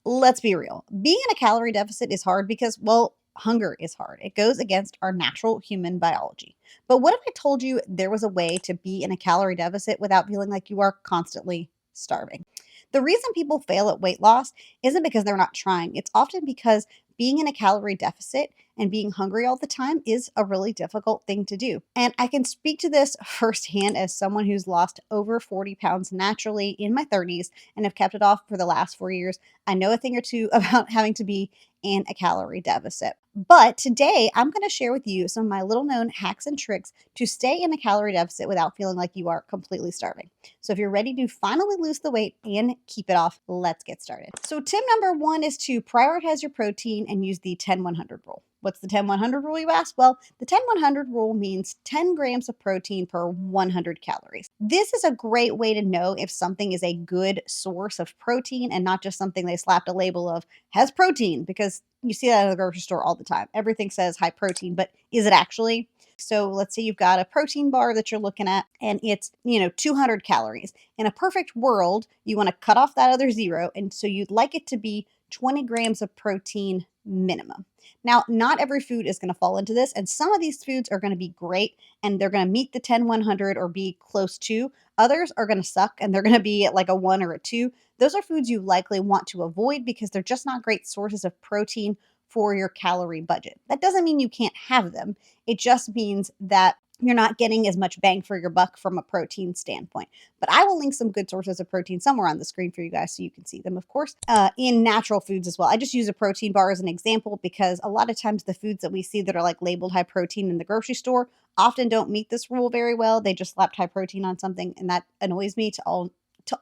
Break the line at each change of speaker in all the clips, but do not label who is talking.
Let's be real. Being in a calorie deficit is hard because, well, hunger is hard. It goes against our natural human biology. But what if I told you there was a way to be in a calorie deficit without feeling like you are constantly starving? The reason people fail at weight loss isn't because they're not trying. It's often because being in a calorie deficit and being hungry all the time is a really difficult thing to do. And I can speak to this firsthand as someone who's lost over 40 pounds naturally in my 30s and have kept it off for the last 4 years. I know a thing or two about having to be in a calorie deficit. But today, I'm going to share with you some of my little known hacks and tricks to stay in a calorie deficit without feeling like you are completely starving. So, if you're ready to finally lose the weight and keep it off, let's get started. So, tip number one is to prioritize your protein and use the 10-100 rule. What's the 10-100 rule, you ask? Well, the 10-100 rule means 10 grams of protein per 100 calories. This is a great way to know if something is a good source of protein and not just something they slapped a label of has protein, because you see that in the grocery store all the time. Everything says high protein, but is it actually? So let's say you've got a protein bar that you're looking at and it's, 200 calories. In a perfect world, you want to cut off that other zero. And so you'd like it to be 20 grams of protein minimum. Now, not every food is going to fall into this, and some of these foods are going to be great and they're going to meet the 10-100 or be close to. Others are going to suck and they're going to be at like a 1 or a 2. Those are foods you likely want to avoid because they're just not great sources of protein for your calorie budget. That doesn't mean you can't have them. It just means that you're not getting as much bang for your buck from a protein standpoint. But I will link some good sources of protein somewhere on the screen for you guys so you can see them, of course, in natural foods as well. I just use a protein bar as an example because a lot of times the foods that we see that are like labeled high protein in the grocery store often don't meet this rule very well. They just slapped high protein on something, and that annoys me to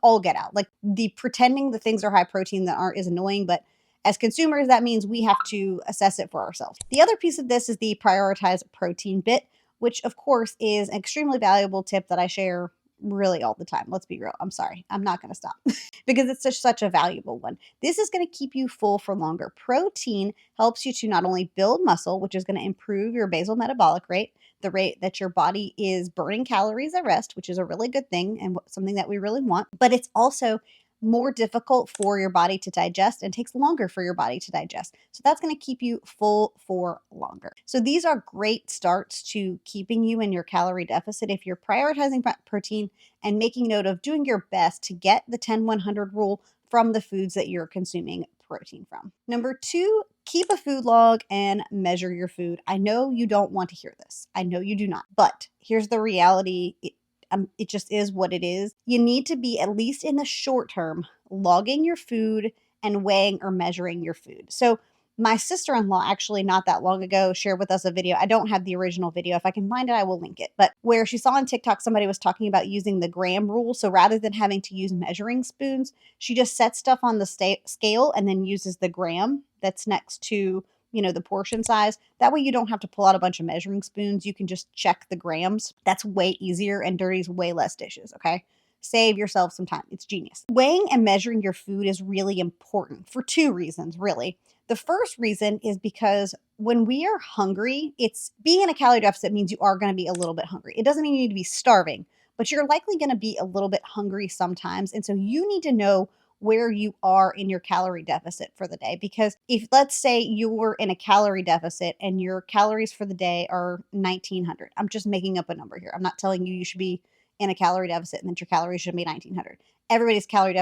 all get out. Like the pretending the things are high protein that aren't is annoying, but as consumers, that means we have to assess it for ourselves. The other piece of this is the prioritize protein bit, which of course is an extremely valuable tip that I share really all the time. Let's be real. I'm sorry. I'm not going to stop because it's such a valuable one. This is going to keep you full for longer. Protein helps you to not only build muscle, which is going to improve your basal metabolic rate, the rate that your body is burning calories at rest, which is a really good thing and something that we really want, but it's also more difficult for your body to digest and takes longer for your body to digest. So that's going to keep you full for longer. So these are great starts to keeping you in your calorie deficit if you're prioritizing protein and making note of doing your best to get the 10-100 rule from the foods that you're consuming protein from. Number two, keep a food log and measure your food. I know you don't want to hear this. I know you do not. But here's the reality. It just is what it is. You need to be, at least in the short term, logging your food and weighing or measuring your food. So my sister-in-law actually not that long ago shared with us a video. I don't have the original video. If I can find it, I will link it. But where she saw on TikTok, somebody was talking about using the gram rule. So rather than having to use measuring spoons, she just sets stuff on the scale and then uses the gram that's next to the portion size. That way you don't have to pull out a bunch of measuring spoons. You can just check the grams. That's way easier and dirties way less dishes, okay? Save yourself some time. It's genius. Weighing and measuring your food is really important for two reasons, really. The first reason is because when we are hungry, it's being in a calorie deficit means you are going to be a little bit hungry. It doesn't mean you need to be starving, but you're likely going to be a little bit hungry sometimes. And so you need to know where you are in your calorie deficit for the day. Because if, let's say, you're in a calorie deficit and your calories for the day are 1900, I'm just making up a number here. I'm not telling you should be in a calorie deficit and that your calories should be 1900. Everybody's calorie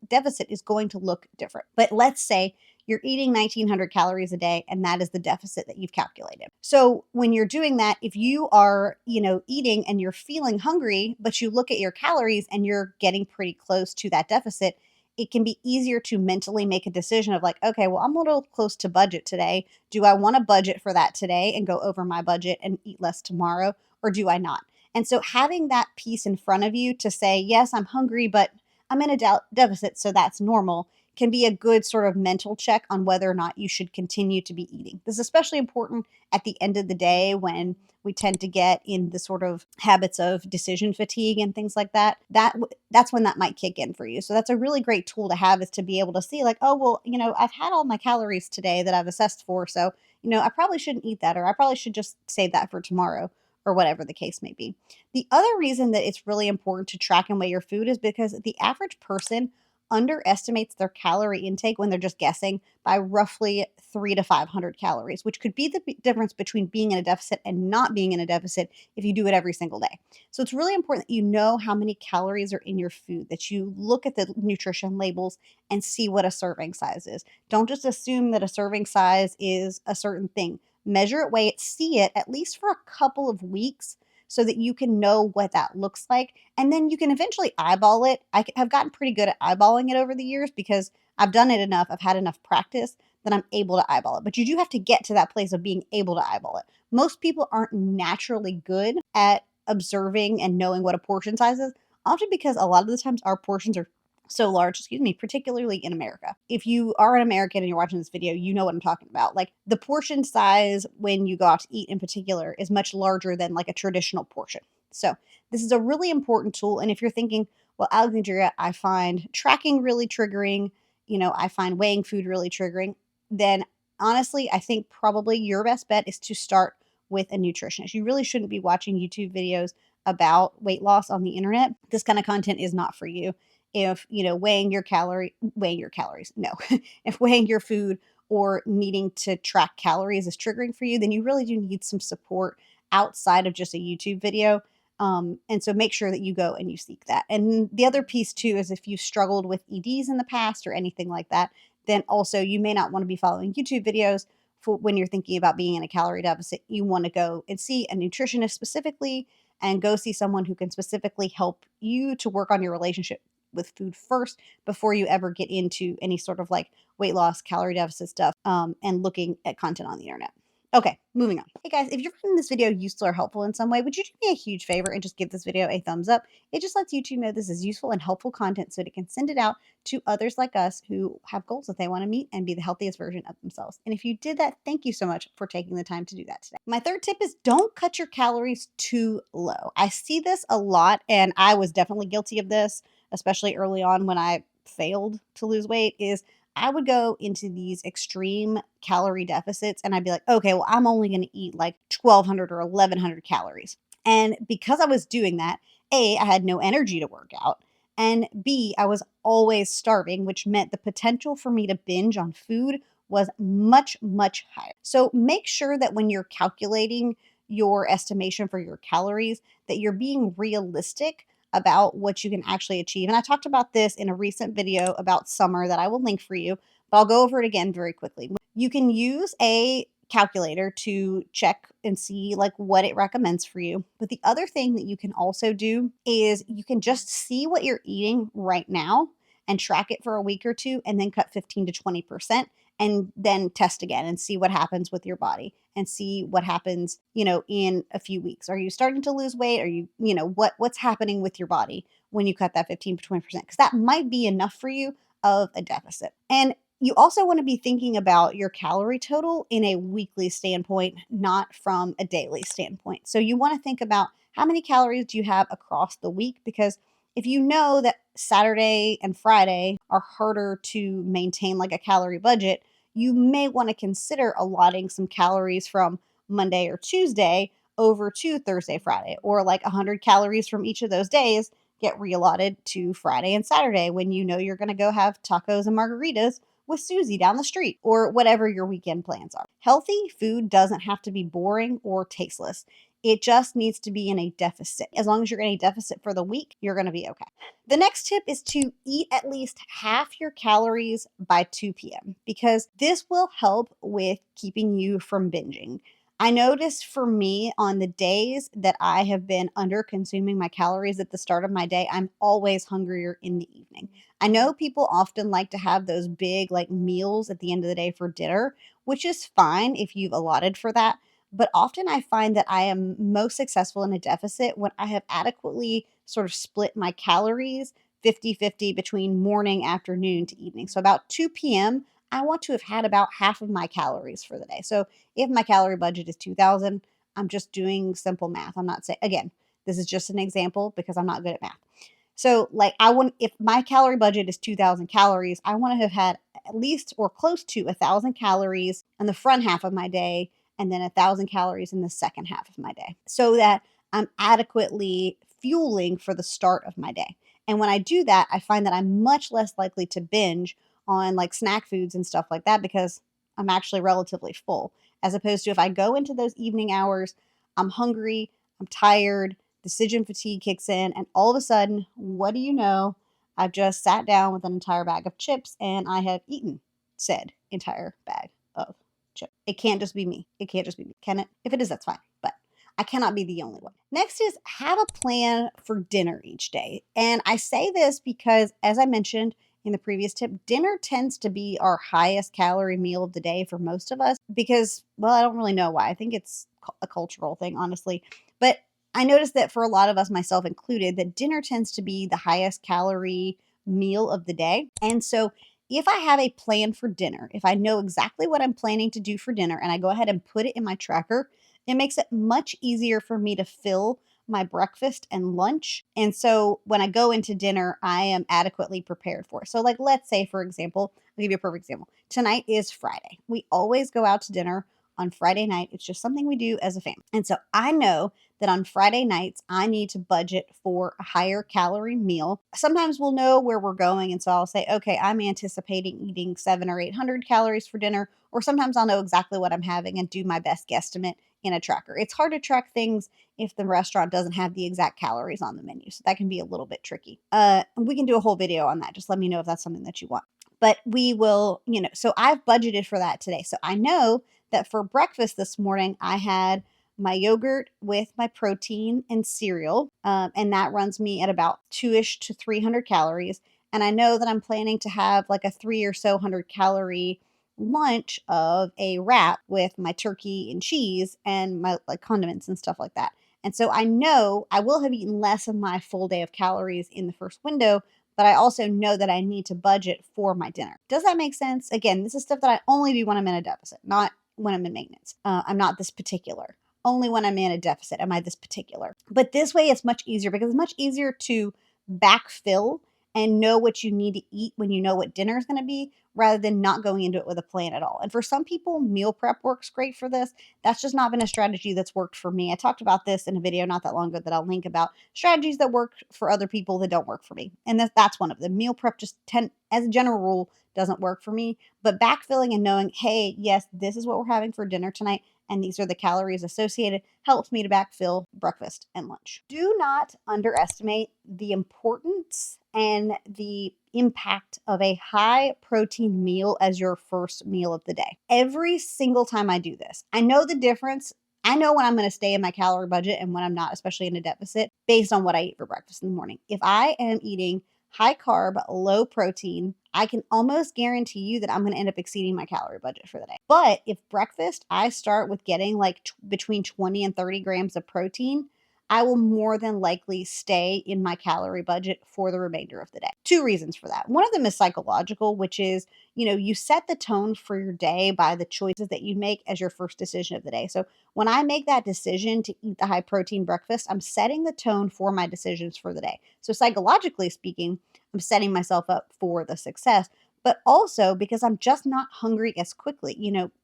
deficit is going to look different. But let's say you're eating 1900 calories a day and that is the deficit that you've calculated. So when you're doing that, if you are, eating and you're feeling hungry, but you look at your calories and you're getting pretty close to that deficit, it can be easier to mentally make a decision of like, okay, well, I'm a little close to budget today. Do I want to budget for that today and go over my budget and eat less tomorrow, or do I not? And so having that piece in front of you to say, yes, I'm hungry, but I'm in a deficit, so that's normal, can be a good sort of mental check on whether or not you should continue to be eating. This is especially important at the end of the day when we tend to get in the sort of habits of decision fatigue and things like that. That's when that might kick in for you. So that's a really great tool to have, is to be able to see like, oh, well, I've had all my calories today that I've assessed for. So, I probably shouldn't eat that, or I probably should just save that for tomorrow, or whatever the case may be. The other reason that it's really important to track and weigh your food is because the average person underestimates their calorie intake when they're just guessing by roughly 3 to 500 calories, which could be the difference between being in a deficit and not being in a deficit if you do it every single day. So it's really important that you know how many calories are in your food, that you look at the nutrition labels and see what a serving size is. Don't just assume that a serving size is a certain thing. Measure it, weigh it, see it at least for a couple of weeks so that you can know what that looks like. And then you can eventually eyeball it. Have gotten pretty good at eyeballing it over the years because I've done it enough. I've had enough practice that I'm able to eyeball it. But you do have to get to that place of being able to eyeball it. Most people aren't naturally good at observing and knowing what a portion size is, often because a lot of the times our portions are so large, excuse me, particularly in America. If you are an American and you're watching this video, you know what I'm talking about. Like the portion size when you go out to eat in particular is much larger than like a traditional portion. So this is a really important tool. And if you're thinking, well, Alexandria, I find tracking really triggering, I find weighing food really triggering, then honestly, I think probably your best bet is to start with a nutritionist. You really shouldn't be watching YouTube videos about weight loss on the internet. This kind of content is not for you. If, weighing your calories, no. If weighing your food or needing to track calories is triggering for you, then you really do need some support outside of just a YouTube video. And so make sure that you go and you seek that. And the other piece too is if you've struggled with EDs in the past or anything like that, then also you may not want to be following YouTube videos for when you're thinking about being in a calorie deficit. You want to go and see a nutritionist specifically and go see someone who can specifically help you to work on your relationship with food first before you ever get into any sort of like weight loss, calorie deficit stuff, and looking at content on the internet. Okay, moving on. Hey guys, if you're finding this video useful or helpful in some way, would you do me a huge favor and just give this video a thumbs up? It just lets YouTube know this is useful and helpful content so it can send it out to others like us who have goals that they want to meet and be the healthiest version of themselves. And if you did that, thank you so much for taking the time to do that today. My third tip is don't cut your calories too low. I see this a lot, and I was definitely guilty of this, especially early on when I failed to lose weight, is I would go into these extreme calorie deficits and I'd be like, okay, well, I'm only going to eat like 1,200 or 1,100 calories. And because I was doing that, A, I had no energy to work out. And B, I was always starving, which meant the potential for me to binge on food was much, much higher. So make sure that when you're calculating your estimation for your calories, that you're being realistic about what you can actually achieve. And I talked about this in a recent video about summer that I will link for you, but I'll go over it again very quickly. You can use a calculator to check and see like what it recommends for you. But the other thing that you can also do is you can just see what you're eating right now and track it for a week or two and then cut 15 to 20% and then test again and see what happens with your body and see what happens, in a few weeks. Are you starting to lose weight? Are you, what's happening with your body when you cut that 15 to 20%? Because that might be enough for you of a deficit. And you also want to be thinking about your calorie total in a weekly standpoint, not from a daily standpoint. So you want to think about how many calories do you have across the week? Because if you know that Saturday and Friday are harder to maintain like a calorie budget, you may want to consider allotting some calories from Monday or Tuesday over to Thursday, Friday, or like 100 calories from each of those days get reallotted to Friday and Saturday when you know you're going to go have tacos and margaritas with Susie down the street or whatever your weekend plans are. Healthy food doesn't have to be boring or tasteless. It just needs to be in a deficit. As long as you're in a deficit for the week, you're going to be okay. The next tip is to eat at least half your calories by 2 p.m. because this will help with keeping you from binging. I noticed for me on the days that I have been under consuming my calories at the start of my day, I'm always hungrier in the evening. I know people often like to have those big like meals at the end of the day for dinner, which is fine if you've allotted for that. But often I find that I am most successful in a deficit when I have adequately sort of split my calories 50-50 between morning, afternoon to evening. So about 2 p.m., I want to have had about half of my calories for the day. So if my calorie budget is 2,000, I'm just doing simple math. I'm not saying, again, this is just an example because I'm not good at math. So like if my calorie budget is 2,000 calories, I want to have had at least or close to 1,000 calories in the front half of my day and then 1,000 calories in the second half of my day so that I'm adequately fueling for the start of my day. And when I do that, I find that I'm much less likely to binge on like snack foods and stuff like that because I'm actually relatively full. As opposed to if I go into those evening hours, I'm hungry, I'm tired, decision fatigue kicks in, and all of a sudden, what do you know? I've just sat down with an entire bag of chips and I have eaten said entire bag of chips. It can't just be me. It can't just be me. Can it? If it is, that's fine. But I cannot be the only one. Next is have a plan for dinner each day. And I say this because, as I mentioned in the previous tip, dinner tends to be our highest calorie meal of the day for most of us because, well, I don't really know why. I think it's a cultural thing, honestly. But I noticed that for a lot of us, myself included, that dinner tends to be the highest calorie meal of the day. And so if I have a plan for dinner, if I know exactly what I'm planning to do for dinner and I go ahead and put it in my tracker, it makes it much easier for me to fill my breakfast and lunch. And so when I go into dinner, I am adequately prepared for it. So, like, let's say, for example, I'll give you a perfect example. Tonight is Friday. We always go out to dinner on Friday night. It's just something we do as a family. And so I know that on Friday nights, I need to budget for a higher calorie meal. Sometimes we'll know where we're going. And so I'll say, okay, I'm anticipating eating 700 or 800 calories for dinner. Or sometimes I'll know exactly what I'm having and do my best guesstimate in a tracker. It's hard to track things if the restaurant doesn't have the exact calories on the menu. So that can be a little bit tricky. We can do a whole video on that. Just let me know if that's something that you want. But we will, so I've budgeted for that today. So I know that for breakfast this morning, I had my yogurt with my protein and cereal. And that runs me at about 2-ish to 300 calories. And I know that I'm planning to have like a 3 or so 100 calorie lunch of a wrap with my turkey and cheese and my like condiments and stuff like that. And so I know I will have eaten less of my full day of calories in the first window, but I also know that I need to budget for my dinner. Does that make sense? Again, this is stuff that I only do when I'm in a deficit, not when I'm in maintenance. I'm not this particular. Only when I'm in a deficit am I this particular. But this way it's much easier because it's much easier to backfill and know what you need to eat when you know what dinner is going to be rather than not going into it with a plan at all. And for some people, meal prep works great for this. That's just not been a strategy that's worked for me. I talked about this in a video not that long ago that I'll link about strategies that work for other people that don't work for me. And that's one of them. Meal prep as a general rule, doesn't work for me. But backfilling and knowing, hey, yes, this is what we're having for dinner tonight, and these are the calories associated, helps me to backfill breakfast and lunch. Do not underestimate the importance and the impact of a high protein meal as your first meal of the day. Every single time I do this, I know the difference. I know when I'm going to stay in my calorie budget and when I'm not, especially in a deficit, based on what I eat for breakfast in the morning. If I am eating high carb, low protein, I can almost guarantee you that I'm going to end up exceeding my calorie budget for the day. But if breakfast, I start with getting like between 20 and 30 grams of protein, I will more than likely stay in my calorie budget for the remainder of the day. Two reasons for that. One of them is psychological, which is, you set the tone for your day by the choices that you make as your first decision of the day. So when I make that decision to eat the high protein breakfast, I'm setting the tone for my decisions for the day. So psychologically speaking, I'm setting myself up for the success, but also because I'm just not hungry as quickly.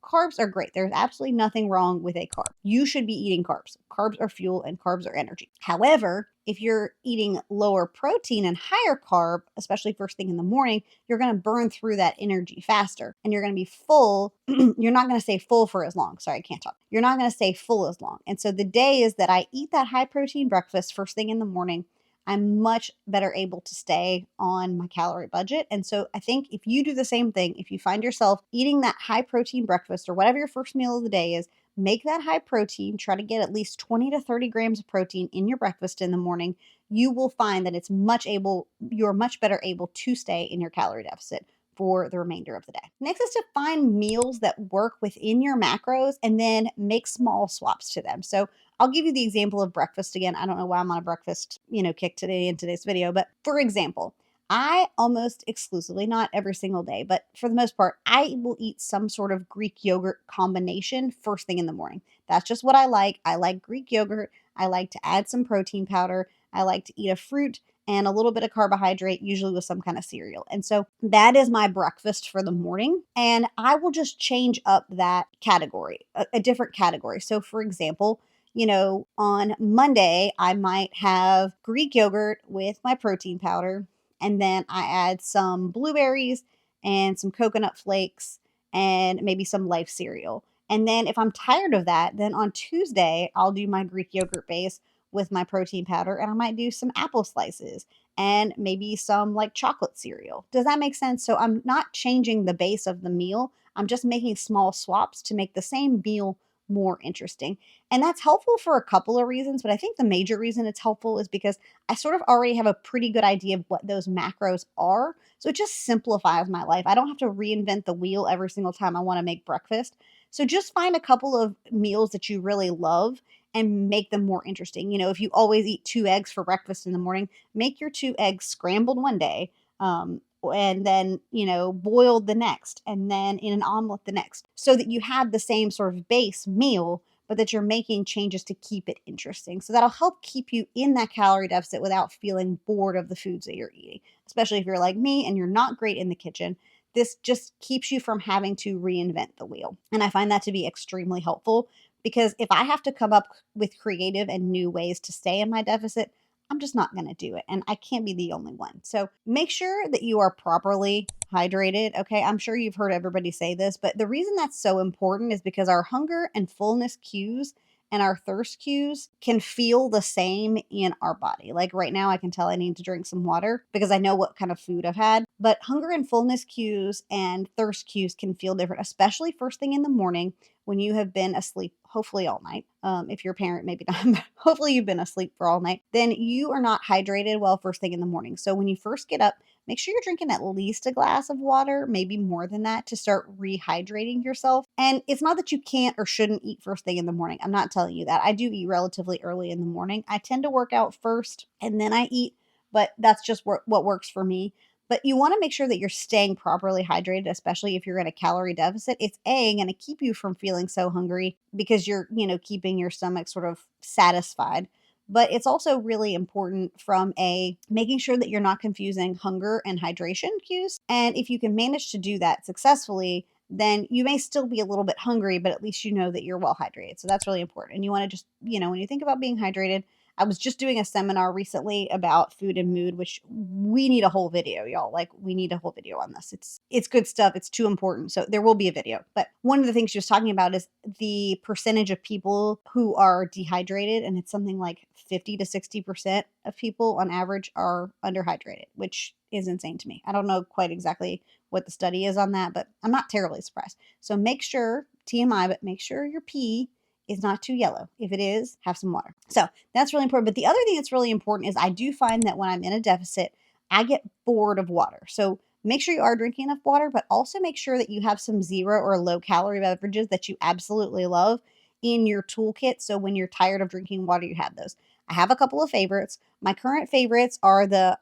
Carbs are great. There's absolutely nothing wrong with a carb. You should be eating carbs. Carbs are fuel and carbs are energy. However, if you're eating lower protein and higher carb, especially first thing in the morning, you're going to burn through that energy faster and you're going to be full. You're not going to stay full for as long. Sorry, I can't talk. You're not going to stay full as long. And so the days that I eat that high protein breakfast first thing in the morning, I'm much better able to stay on my calorie budget. And so I think if you do the same thing, if you find yourself eating that high protein breakfast or whatever your first meal of the day is, make that high protein, try to get at least 20 to 30 grams of protein in your breakfast in the morning. You will find that you're much better able to stay in your calorie deficit for the remainder of the day. Next is to find meals that work within your macros and then make small swaps to them. So I'll give you the example of breakfast again. I don't know why I'm on a breakfast, kick today in today's video, but for example, I almost exclusively, not every single day, but for the most part, I will eat some sort of Greek yogurt combination first thing in the morning. That's just what I like. I like Greek yogurt. I like to add some protein powder. I like to eat a fruit and a little bit of carbohydrate, usually with some kind of cereal. And so that is my breakfast for the morning. And I will just change up that category, a different category. So for example, On Monday, I might have Greek yogurt with my protein powder, and then I add some blueberries and some coconut flakes and maybe some life cereal. And then if I'm tired of that, then on Tuesday, I'll do my Greek yogurt base with my protein powder, and I might do some apple slices and maybe some like chocolate cereal. Does that make sense? So I'm not changing the base of the meal. I'm just making small swaps to make the same meal more interesting. And that's helpful for a couple of reasons, but I think the major reason it's helpful is because I sort of already have a pretty good idea of what those macros are. So it just simplifies my life. I don't have to reinvent the wheel every single time I want to make breakfast. So just find a couple of meals that you really love and make them more interesting. If you always eat 2 eggs for breakfast in the morning, make your 2 eggs scrambled one day, and then, boiled the next, and then in an omelet the next, so that you have the same sort of base meal, but that you're making changes to keep it interesting. So that'll help keep you in that calorie deficit without feeling bored of the foods that you're eating, especially if you're like me and you're not great in the kitchen. This just keeps you from having to reinvent the wheel. And I find that to be extremely helpful because if I have to come up with creative and new ways to stay in my deficit, I'm just not going to do it. And I can't be the only one. So make sure that you are properly hydrated. Okay. I'm sure you've heard everybody say this, but the reason that's so important is because our hunger and fullness cues and our thirst cues can feel the same in our body. Like right now, I can tell I need to drink some water because I know what kind of food I've had. But hunger and fullness cues and thirst cues can feel different, especially first thing in the morning when you have been asleep, hopefully all night. If you're a parent, maybe not, but hopefully you've been asleep for all night. Then you are not hydrated well first thing in the morning. So when you first get up, make sure you're drinking at least a glass of water, maybe more than that, to start rehydrating yourself. And it's not that you can't or shouldn't eat first thing in the morning. I'm not telling you that. I do eat relatively early in the morning. I tend to work out first and then I eat, but that's just what works for me. But you want to make sure that you're staying properly hydrated, especially if you're in a calorie deficit. It's going to keep you from feeling so hungry because you're, keeping your stomach sort of satisfied. But it's also really important from a making sure that you're not confusing hunger and hydration cues. And if you can manage to do that successfully, then you may still be a little bit hungry, but at least you know that you're well hydrated. So that's really important. And you want to just, when you think about being hydrated, I was just doing a seminar recently about food and mood, which we need a whole video, y'all. Like we need a whole video on this. It's good stuff. It's too important. So there will be a video. But one of the things she was talking about is the percentage of people who are dehydrated, and it's something like 50 to 60% of people on average are underhydrated, which is insane to me. I don't know quite exactly what the study is on that, but I'm not terribly surprised. So make sure, TMI, but make sure your pee is not too yellow. If it is, have some water. So that's really important. But the other thing that's really important is I do find that when I'm in a deficit, I get bored of water. So make sure you are drinking enough water, but also make sure that you have some zero or low calorie beverages that you absolutely love in your toolkit. So when you're tired of drinking water, you have those. I have a couple of favorites. My current favorites are the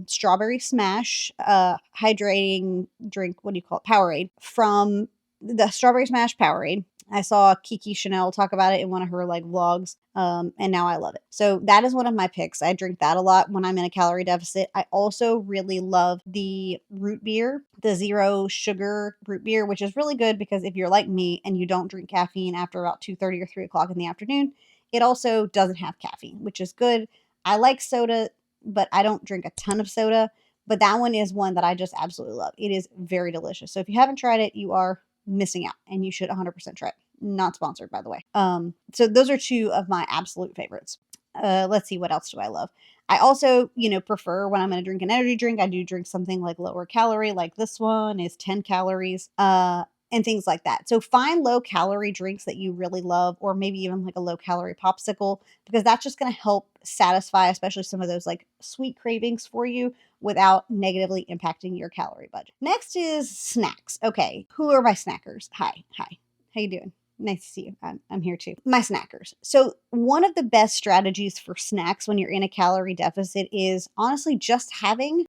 Strawberry Smash hydrating drink. What do you call it? Powerade, from the Strawberry Smash Powerade. I saw Kiki Chanel talk about it in one of her like vlogs, and now I love it. So that is one of my picks. I drink that a lot when I'm in a calorie deficit. I also really love the root beer, the zero sugar root beer, which is really good because if you're like me and you don't drink caffeine after about 2:30 or 3 o'clock in the afternoon, it also doesn't have caffeine, which is good. I like soda, but I don't drink a ton of soda. But that one is one that I just absolutely love. It is very delicious. So if you haven't tried it, you are missing out and you should 100% try it. Not sponsored, by the way. So those are two of my absolute favorites. Let's see, what else do I love? I also, prefer when I'm going to drink an energy drink, I do drink something like lower calorie, like this one is 10 calories, and things like that. So find low calorie drinks that you really love, or maybe even like a low calorie popsicle, because that's just going to help satisfy, especially some of those like sweet cravings for you without negatively impacting your calorie budget. Next is snacks. Okay, who are my snackers? Hi. How you doing? Nice to see you. I'm here too. My snackers. So one of the best strategies for snacks when you're in a calorie deficit is honestly just having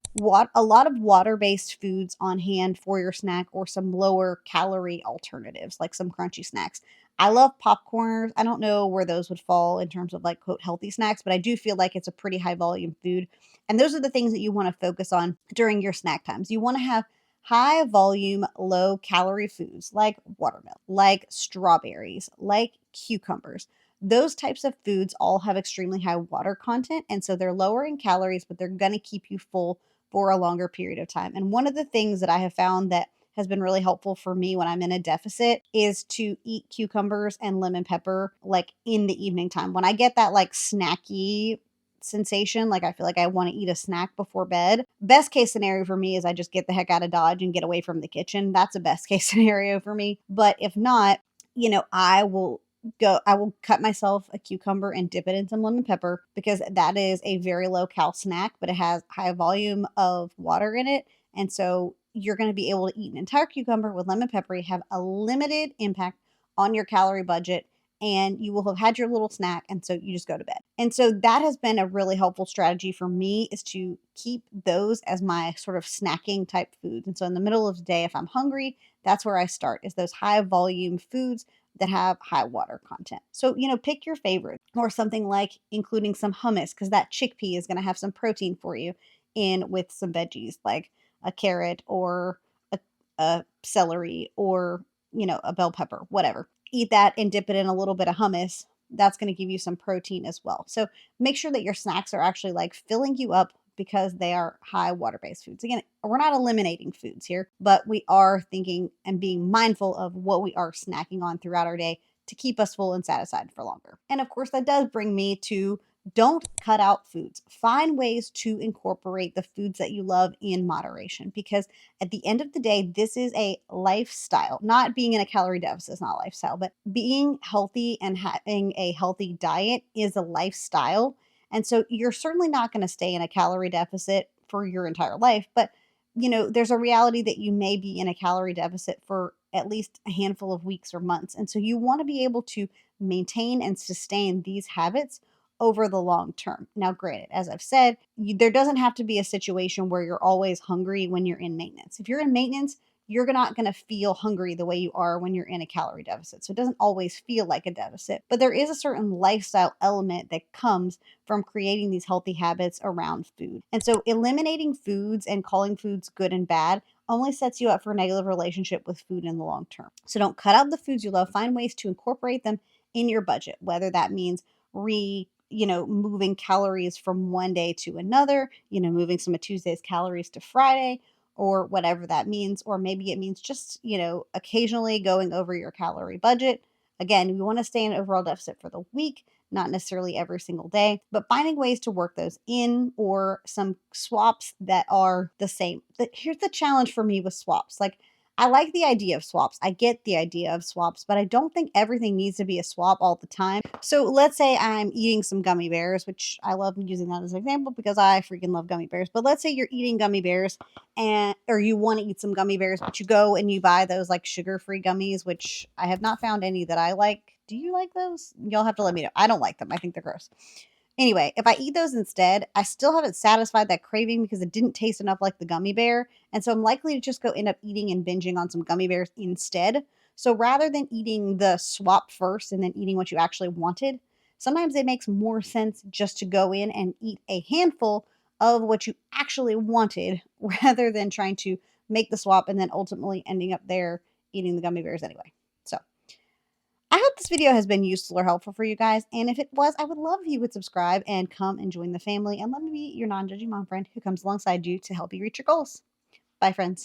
a lot of water-based foods on hand for your snack, or some lower calorie alternatives, like some crunchy snacks. I love popcorners. I don't know where those would fall in terms of like quote healthy snacks, but I do feel like it's a pretty high volume food. And those are the things that you want to focus on during your snack times. You want to have high volume, low calorie foods like watermelon, like strawberries, like cucumbers. Those types of foods all have extremely high water content. And so they're lower in calories, but they're going to keep you full for a longer period of time. And one of the things that I have found that has been really helpful for me when I'm in a deficit is to eat cucumbers and lemon pepper like in the evening time. When I get that like snacky sensation, like I feel like I want to eat a snack before bed. Best case scenario for me is I just get the heck out of Dodge and get away from the kitchen. That's a best case scenario for me. But if not, I will cut myself a cucumber and dip it in some lemon pepper because that is a very low cal snack, but it has high volume of water in it. And so you're going to be able to eat an entire cucumber with lemon pepper, have a limited impact on your calorie budget, and you will have had your little snack. And so you just go to bed. And so that has been a really helpful strategy for me, is to keep those as my sort of snacking type foods. And so in the middle of the day, if I'm hungry, that's where I start, is those high volume foods that have high water content. So, pick your favorite, or something like including some hummus, because that chickpea is going to have some protein for you in with some veggies like a carrot or a celery or, a bell pepper, whatever. Eat that and dip it in a little bit of hummus. That's going to give you some protein as well. So make sure that your snacks are actually like filling you up because they are high water based foods. Again, we're not eliminating foods here, but we are thinking and being mindful of what we are snacking on throughout our day to keep us full and satisfied for longer. And of course, that does bring me to, don't cut out foods. Find ways to incorporate the foods that you love in moderation, because at the end of the day, this is a lifestyle. Not being in a calorie deficit is not a lifestyle, but being healthy and having a healthy diet is a lifestyle. And so you're certainly not going to stay in a calorie deficit for your entire life, but there's a reality that you may be in a calorie deficit for at least a handful of weeks or months. And so you want to be able to maintain and sustain these habits over the long term. Now, granted, as I've said, there doesn't have to be a situation where you're always hungry when you're in maintenance. If you're in maintenance, you're not going to feel hungry the way you are when you're in a calorie deficit. So it doesn't always feel like a deficit, but there is a certain lifestyle element that comes from creating these healthy habits around food. And so eliminating foods and calling foods good and bad only sets you up for a negative relationship with food in the long term. So don't cut out the foods you love. Find ways to incorporate them in your budget, whether that means moving calories from one day to another, moving some of Tuesday's calories to Friday, or whatever that means. Or maybe it means just, occasionally going over your calorie budget. Again, we want to stay in overall deficit for the week, not necessarily every single day, but finding ways to work those in, or some swaps that are the same. Here's the challenge for me with swaps. Like, I like the idea of swaps. I get the idea of swaps, but I don't think everything needs to be a swap all the time. So let's say I'm eating some gummy bears, which I love using that as an example because I freaking love gummy bears. But let's say you're eating gummy bears, or you want to eat some gummy bears, but you go and you buy those like sugar-free gummies, which I have not found any that I like. Do you like those? Y'all have to let me know. I don't like them. I think they're gross. Anyway, if I eat those instead, I still haven't satisfied that craving because it didn't taste enough like the gummy bear. And so I'm likely to just go end up eating and binging on some gummy bears instead. So rather than eating the swap first and then eating what you actually wanted, sometimes it makes more sense just to go in and eat a handful of what you actually wanted rather than trying to make the swap and then ultimately ending up there eating the gummy bears anyway. So I hope this video has been useful or helpful for you guys. And if it was, I would love if you would subscribe and come and join the family and let me be your non-judging mom friend who comes alongside you to help you reach your goals. Bye, friends.